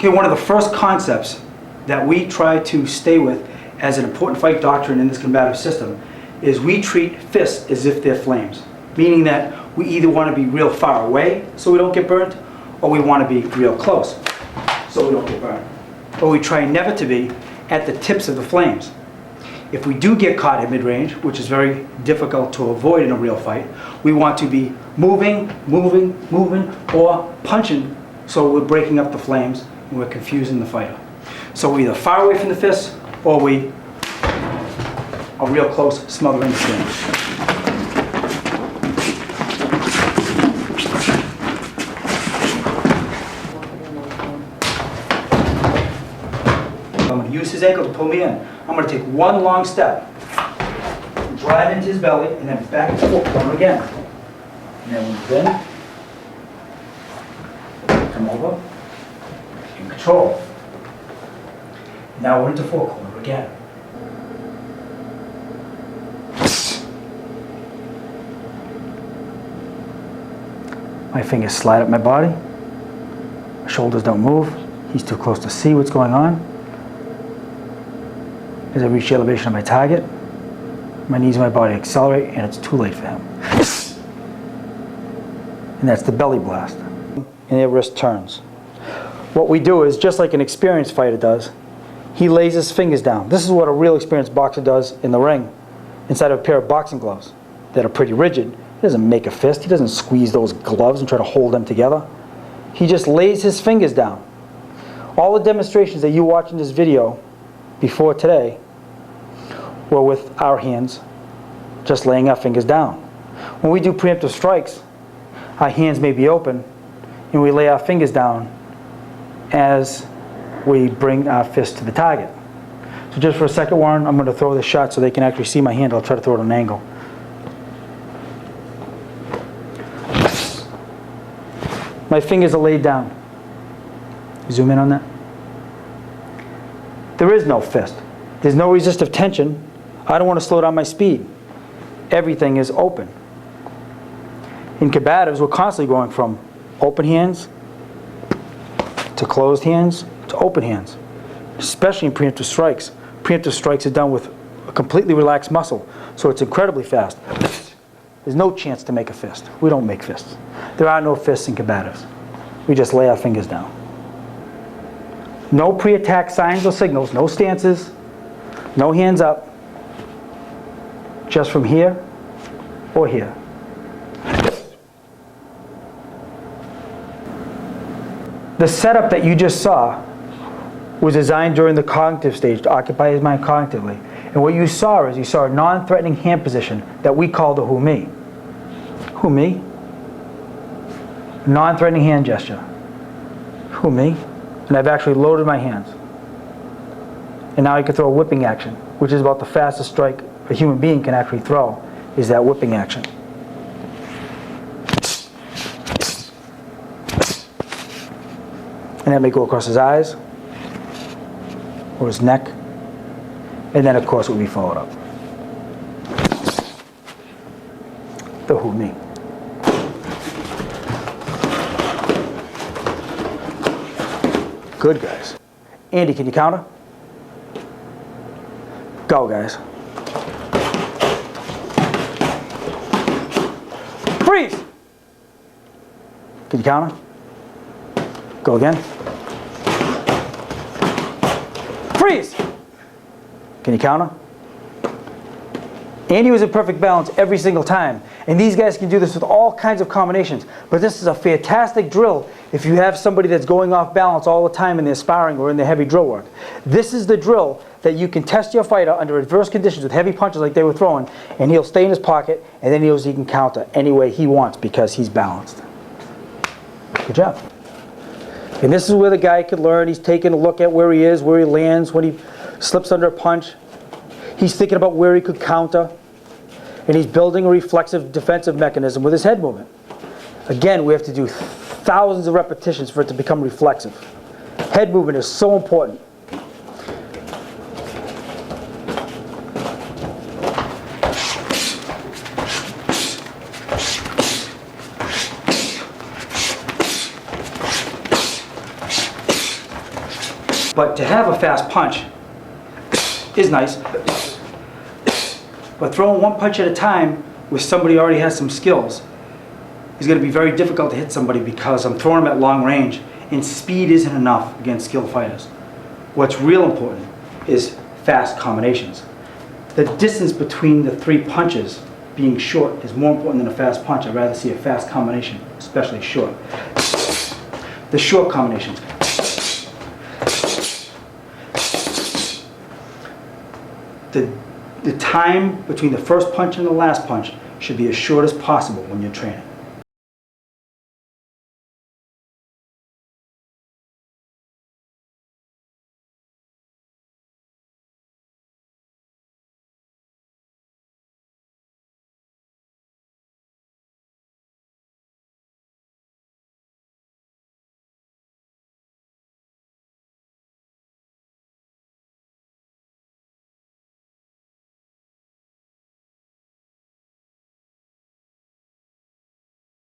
Okay, one of the first concepts that we try to stay with as an important fight doctrine in this combative system is we treat fists as if they're flames. Meaning that we either want to be real far away so we don't get burnt, or we want to be real close so we don't get burnt. But we try never to be at the tips of the flames. If we do get caught at mid-range, which is very difficult to avoid in a real fight, we want to be moving, or punching so we're breaking up the flames and we're confusing the fighter. So we're either far away from the fists or we are real close, smothering the flames. I'm going to use his ankle to pull me in. I'm going to take one long step, drive into his belly, and then back to the corner again. And then move in, come over, and control. Now we're into four corner again. My fingers slide up my body. My shoulders don't move. He's too close to see what's going on. As I reach the elevation of my target, my knees and my body accelerate, and it's too late for him. And that's the belly blast. And the wrist turns. What we do is, just like an experienced fighter does, he lays his fingers down. This is what a real experienced boxer does in the ring, inside of a pair of boxing gloves that are pretty rigid. He doesn't make a fist. He doesn't squeeze those gloves and try to hold them together. He just lays his fingers down. All the demonstrations that you watch in this video before today were with our hands, just laying our fingers down. When we do preemptive strikes, our hands may be open, and we lay our fingers down as we bring our fist to the target. So just for a second, Warren, I'm going to throw this shot so they can actually see my hand. I'll try to throw it at an angle. My fingers are laid down. Zoom in on that. There is no fist. There's no resistive tension. I don't want to slow down my speed. Everything is open. In combatives, we're constantly going from open hands to closed hands to open hands, especially in preemptive strikes. Preemptive strikes are done with a completely relaxed muscle, so it's incredibly fast. There's no chance to make a fist. We don't make fists. There are no fists in combatives. We just lay our fingers down. No pre-attack signs or signals, no stances, no hands up, just from here or here. The setup that you just saw was designed during the cognitive stage to occupy his mind cognitively. And what you saw is you saw a non-threatening hand position that we call the who me. Who me? Non-threatening hand gesture. Who me? And I've actually loaded my hands. And now you can throw a whipping action, which is about the fastest strike a human being can actually throw, is that whipping action. And that may go across his eyes, or his neck, and then of course it will be followed up. The who me. Good, guys. Andy, can you counter? Go, guys. Freeze! Can you counter? Go again. Freeze! Can you counter? Andy was in perfect balance every single time. And these guys can do this with all kinds of combinations. But this is a fantastic drill if you have somebody that's going off balance all the time in their sparring or in their heavy drill work. This is the drill that you can test your fighter under adverse conditions with heavy punches like they were throwing, and he'll stay in his pocket, and then he knows he can counter any way he wants because he's balanced. Good job. And this is where the guy could learn. He's taking a look at where he is, where he lands, when he slips under a punch. He's thinking about where he could counter. And he's building a reflexive defensive mechanism with his head movement. Again, we have to do thousands of repetitions for it to become reflexive. Head movement is so important. But to have a fast punch is nice. But throwing one punch at a time with somebody who already has some skills is going to be very difficult to hit somebody because I'm throwing them at long range and speed isn't enough against skilled fighters. What's real important is fast combinations. The distance between the 3 punches being short is more important than a fast punch. I'd rather see a fast combination, especially short. The short combinations. The time between the first punch and the last punch should be as short as possible when you're training.